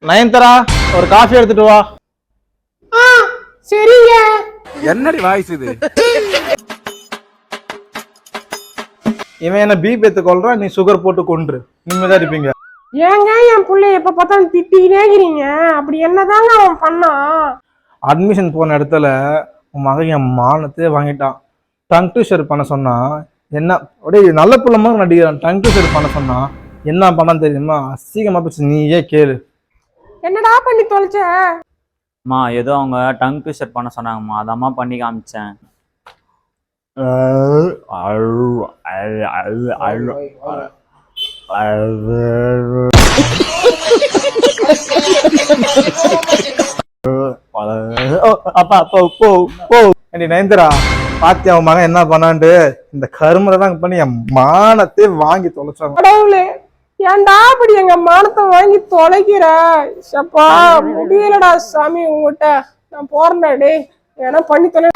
நயன்தாரா ஒரு காஃபி எடுத்துட்டு வா. சரிங்க. என்னடி வாய்ஸ் இது? இவன் என்ன பிபி எடுத்து கொள்றான், நீ சுகர் போட்டு கொன்று நிம்மதியா இருப்பீங்க. ஏங்க என் பிள்ளைய எப்ப பார்த்தாலும் திட்டிக்கிட்டே இருக்கிறீங்க? அப்படி என்னதாங்க அவன் பண்ணான்? அட்மிஷன் போன இடத்துல உன் மகன் என் மானத்தையே வாங்கிட்டான். டங் ட்விஸ்டர் பண்ண சொன்னா என்ன, அப்படியே நல்ல புள்ள மாதிரி நடிக்கிறான். டங் ட்விஸ்டர் பண்ண சொன்னா என்ன பண்ணான்னு தெரியுமா? அசிங்கமா போச்சு, நீயே கேளு. என்னடா பண்ணி தொலைச்ச? அம்மா ஏதோ அவங்க டங் ட்விஸ்டர் பண்ண சொன்னாங்கம்மா, அதம்மா பண்ணி காமிச்சேன். அப்பா நயன்தரா பாத்தி அவன் மகன் என்ன பண்ணான்ட்டு? இந்த கருமரை தான் பண்ணி என் மானத்தை வாங்கி தொலைச்சாங்க. கடவுளே, ஏன்டா அப்படி எங்க மானத்தை வாங்கி தொலைக்கிற? சப்பா முடியலடா சாமி உங்ககிட்ட. நான் போறேன்டா டேய், ஏன்னா பண்ணி தொலை.